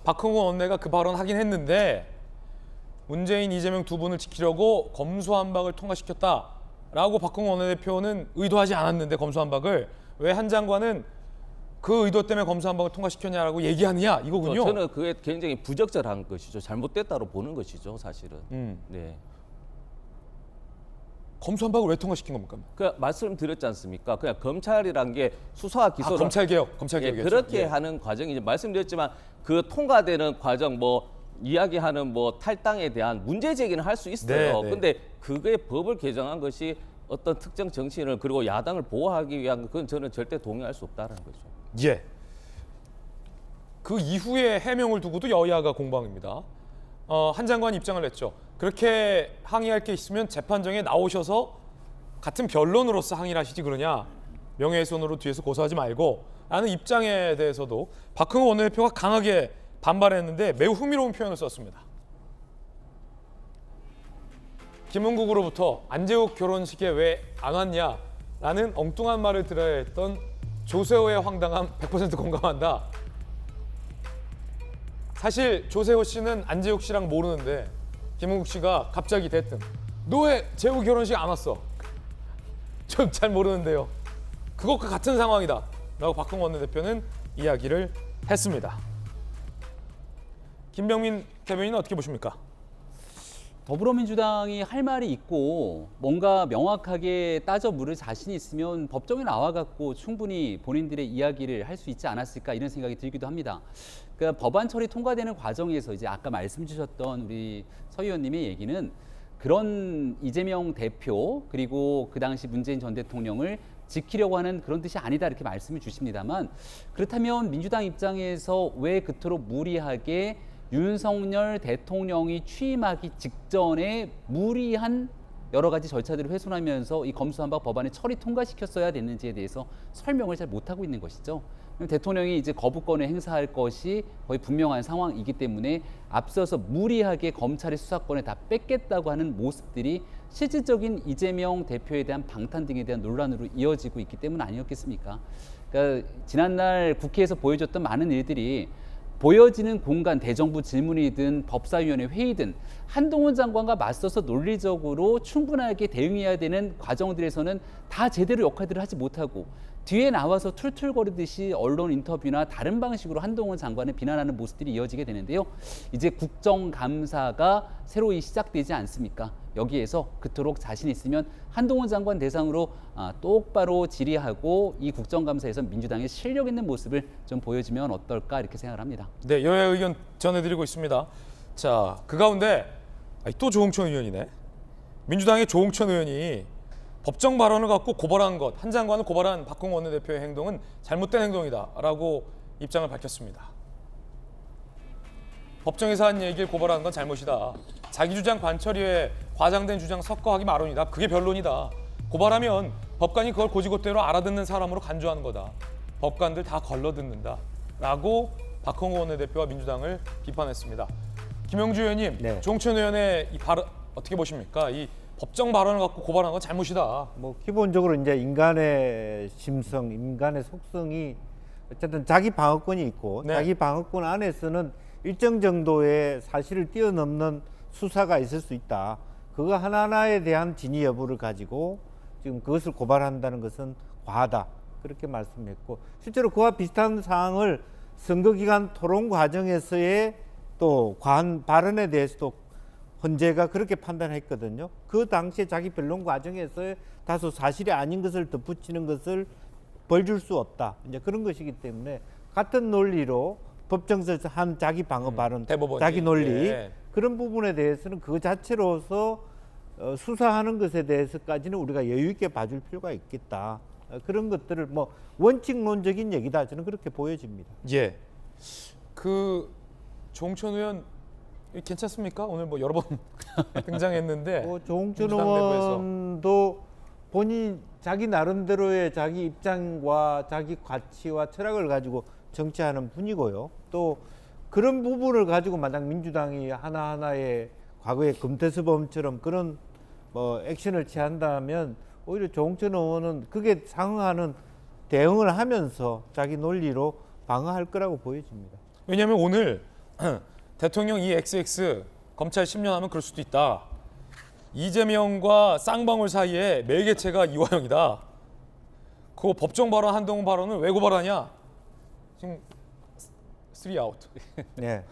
박홍근 원내가 그 발언 하긴 했는데 문재인, 이재명 두 분을 지키려고 검수완박을 통과시켰다라고 박홍근 원내대표는 의도하지 않았는데 검수완박을 왜 한 장관은 그 의도 때문에 검수완박을 통과시켰냐라고 얘기하느냐 이거군요. 저는 그게 굉장히 부적절한 것이죠. 잘못됐다고 보는 것이죠, 사실은. 네. 검수완박을 왜 통과시킨 겁니까? 그 말씀드렸지 않습니까? 그냥 검찰이란 게 수사와 기소를 검찰개혁 그렇게 하는 과정이 이제 말씀드렸지만 그 통과되는 과정 뭐 이야기하는 뭐 탈당에 대한 문제 제기는 할 수 있어요. 근데 그게 법을 개정한 것이 어떤 특정 정치인을 그리고 야당을 보호하기 위한 그건 저는 절대 동의할 수 없다는 거죠. 예. 그 이후에 해명을 두고도 여야가 공방입니다. 한 장관이 입장을 냈죠. 그렇게 항의할 게 있으면 재판정에 나오셔서 같은 변론으로서 항의를 하시지 그러냐. 명예훼손으로 뒤에서 고소하지 말고 라는 입장에 대해서도 박홍근 원내대표가 강하게 반발했는데 매우 흥미로운 표현을 썼습니다. 김은국으로부터 안재욱 결혼식에 왜 안 왔냐라는 엉뚱한 말을 들어야 했던 조세호의 황당함 100% 공감한다. 사실 조세호 씨는 안재욱 씨랑 모르는데 김은국 씨가 갑자기 대뜸 너 왜 재욱 결혼식 안 왔어? 전 잘 모르는데요. 그것과 같은 상황이다 라고 박홍근 원내대표는 이야기를 했습니다. 김병민 대변인은 어떻게 보십니까? 더불어민주당이 할 말이 있고 뭔가 명확하게 따져 물을 자신이 있으면 법정에 나와갖고 충분히 본인들의 이야기를 할 수 있지 않았을까 이런 생각이 들기도 합니다. 그러니까 법안 처리 통과되는 과정에서 이제 아까 말씀 주셨던 우리 서 의원님의 얘기는 그런 이재명 대표 그리고 그 당시 문재인 전 대통령을 지키려고 하는 그런 뜻이 아니다 이렇게 말씀을 주십니다만 그렇다면 민주당 입장에서 왜 그토록 무리하게 윤석열 대통령이 취임하기 직전에 무리한 여러 가지 절차들을 훼손하면서 이 검수완박 법안을 처리 통과시켰어야 됐는지에 대해서 설명을 잘 못하고 있는 것이죠. 대통령이 이제 거부권을 행사할 것이 거의 분명한 상황이기 때문에 앞서서 무리하게 검찰의 수사권을 다 뺏겠다고 하는 모습들이 실질적인 이재명 대표에 대한 방탄 등에 대한 논란으로 이어지고 있기 때문 아니었겠습니까? 그러니까 지난날 국회에서 보여줬던 많은 일들이 보여지는 공간, 대정부 질문이든 법사위원회 회의든 한동훈 장관과 맞서서 논리적으로 충분하게 대응해야 되는 과정들에서는 다 제대로 역할들을 하지 못하고 뒤에 나와서 툴툴거리듯이 언론 인터뷰나 다른 방식으로 한동훈 장관을 비난하는 모습들이 이어지게 되는데요. 이제 국정감사가 새로이 시작되지 않습니까? 여기에서 그토록 자신 있으면 한동훈 장관 대상으로 똑바로 질의하고 이 국정감사에서 민주당의 실력 있는 모습을 좀 보여주면 어떨까 이렇게 생각을 합니다. 네, 여야 의견 전해드리고 있습니다. 자, 그 가운데 또 조홍천 의원이네. 민주당의 조홍천 의원이 법정 발언을 갖고 고발한 것, 한 장관을 고발한 박홍근 원내대표의 행동은 잘못된 행동이다라고 입장을 밝혔습니다. 법정에서 한 얘기를 고발하는 건 잘못이다. 자기 주장 관철위에 과장된 주장 섞어하기 마련이다. 그게 변론이다. 고발하면 법관이 그걸 고지고대로 알아듣는 사람으로 간주하는 거다. 법관들 다 걸러듣는다. 라고 박홍근 원내대표와 민주당을 비판했습니다. 김영주 의원님, 네. 조홍천 의원의 이 발언 어떻게 보십니까? 이 법정 발언을 갖고 고발하는 건 잘못이다. 뭐 기본적으로 이제 인간의 심성, 인간의 속성이 어쨌든 자기 방어권이 있고 네. 자기 방어권 안에서는 일정 정도의 사실을 뛰어넘는 수사가 있을 수 있다. 그거 하나하나에 대한 진위 여부를 가지고 지금 그것을 고발한다는 것은 과하다. 그렇게 말씀했고 실제로 그와 비슷한 사항을 선거기간 토론 과정에서의 또 과한 발언에 대해서도 헌재가 그렇게 판단했거든요. 그 당시에 자기 변론 과정에서 다소 사실이 아닌 것을 덧붙이는 것을 벌 줄 수 없다. 이제 그런 것이기 때문에 같은 논리로 법정에서 한 자기 방어 발언, 대법원이. 자기 논리 예. 그런 부분에 대해서는 그 자체로서 수사하는 것에 대해서까지는 우리가 여유 있게 봐줄 필요가 있겠다. 그런 것들을 뭐 원칙론적인 얘기다. 저는 그렇게 보여집니다. 예. 그 조홍천 의원 괜찮습니까? 오늘 뭐 여러 번 등장했는데 조홍천 민주당 내부에서. 의원도 본인 자기 나름대로의 자기 입장과 자기 가치와 철학을 가지고 정치하는 분이고요. 또 그런 부분을 가지고 만약 민주당이 하나하나의 과거의 금태섭범처럼 그런 뭐 액션을 취한다면 오히려 조홍천 의원은 그게 상응하는 대응을 하면서 자기 논리로 방어할 거라고 보여집니다. 왜냐하면 오늘 대통령 이 XX 검찰 10년 하면 그럴 수도 있다. 이재명과 쌍방울 사이에 매개체가 이화영이다. 그 법정 발언 한동훈 발언을 왜 고발하냐? 지금 3아웃. 네.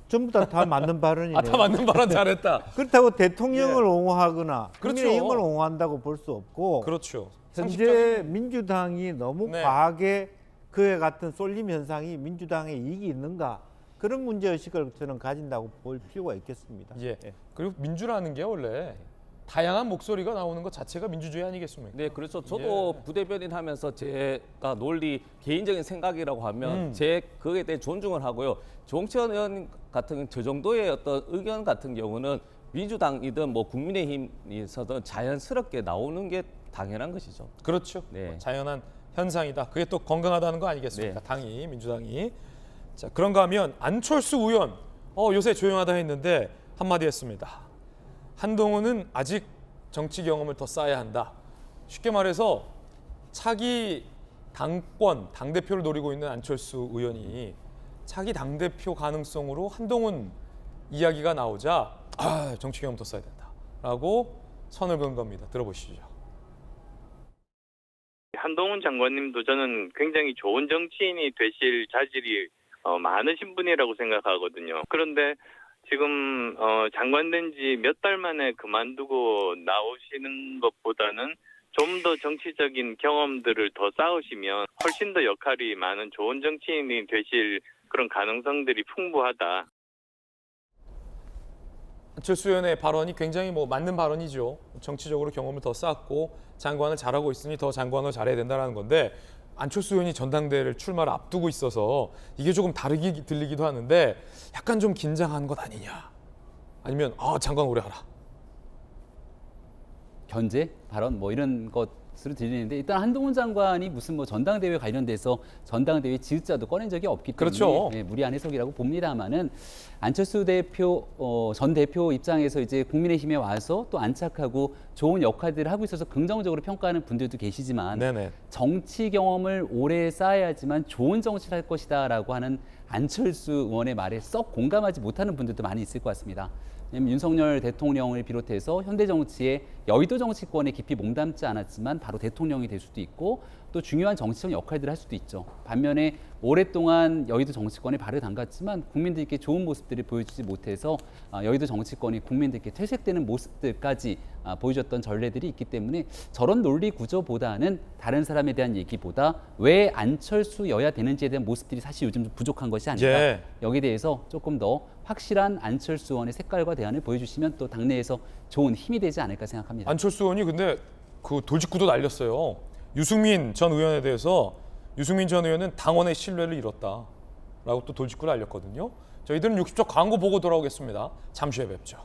전부 다 맞는 발언이네요. 다 맞는 발언 잘했다. 그렇다고 대통령을 옹호하거나 그렇죠. 국민의힘을 옹호한다고 볼 수 없고 그렇죠. 현재 민주당이 너무 네. 과하게 그에 같은 쏠림 현상이 민주당에 이익이 있는가 그런 문제의식을 저는 가진다고 볼 필요가 있겠습니다. 예. 그리고 민주라는 게 원래 다양한 목소리가 나오는 것 자체가 민주주의 아니겠습니까? 네, 그렇죠. 저도 부대변인 하면서 제가 논리 개인적인 생각이라고 하면 제 그에 대해 존중을 하고요. 정치원 의원 같은 저 정도의 어떤 의견 같은 경우는 민주당이든 뭐 국민의힘이서든 자연스럽게 나오는 게 당연한 것이죠. 그렇죠. 네. 뭐 자연한 현상이다. 그게 또 건강하다는 거 아니겠습니까? 네. 당이 민주당이. 자, 그런가 하면 안철수 의원 요새 조용하다 했는데 한마디 했습니다. 한동훈은 아직 정치 경험을 더 쌓아야 한다. 쉽게 말해서 차기 당권, 당대표를 노리고 있는 안철수 의원이 차기 당대표 가능성으로 한동훈 이야기가 나오자 정치 경험 더 쌓아야 된다라고 선을 그은 겁니다. 들어보시죠. 한동훈 장관님도 저는 굉장히 좋은 정치인이 되실 자질이 많으신 분이라고 생각하거든요. 그런데 지금 장관 된 지 몇 달 만에 그만두고 나오시는 것보다는 좀 더 정치적인 경험들을 더 쌓으시면 훨씬 더 역할이 많은 좋은 정치인이 되실 그런 가능성들이 풍부하다. 안철수 의원의 발언이 굉장히 맞는 발언이죠. 정치적으로 경험을 더 쌓았고 장관을 잘하고 있으니 더 장관을 잘해야 된다는 건데 안철수 의원이 전당대회를 출마를 앞두고 있어서 이게 조금 다르게 들리기도 하는데 약간 좀 긴장한 것 아니냐. 아니면 장관 오래 하라. 견제 발언 이런 것으로 들리는데 일단 한동훈 장관이 무슨 전당대회 관련돼서 전당대회 지읒자도 꺼낸 적이 없기 때문에 그렇죠. 무리한 해석이라고 봅니다만은 안철수 대표 전 대표 입장에서 이제 국민의힘에 와서 또 안착하고 좋은 역할들을 하고 있어서 긍정적으로 평가하는 분들도 계시지만 네네. 정치 경험을 오래 쌓아야지만 좋은 정치를 할 것이다라고 하는 안철수 의원의 말에 썩 공감하지 못하는 분들도 많이 있을 것 같습니다. 왜냐하면 윤석열 대통령을 비롯해서 현대 정치의 여의도 정치권에 깊이 몸담지 않았지만 바로 대통령이 될 수도 있고 또 중요한 정치적 역할들을 할 수도 있죠. 반면에 오랫동안 여의도 정치권에 발을 담갔지만 국민들께 좋은 모습들을 보여주지 못해서 여의도 정치권이 국민들께 퇴색되는 모습들까지 보여줬던 전례들이 있기 때문에 저런 논리 구조보다는 다른 사람에 대한 얘기보다 왜 안철수여야 되는지에 대한 모습들이 사실 요즘 좀 부족한 것이 아닌가. 예. 여기에 대해서 조금 더 확실한 안철수 의원의 색깔과 대안을 보여주시면 또 당내에서 좋은 힘이 되지 않을까 생각합니다. 안철수 의원이 근데 그 돌직구도 날렸어요. 유승민 전 의원에 대해서 유승민 전 의원은 당원의 신뢰를 잃었다라고 또 돌직구를 알렸거든요. 저희들은 60초 광고 보고 돌아오겠습니다. 잠시 후에 뵙죠.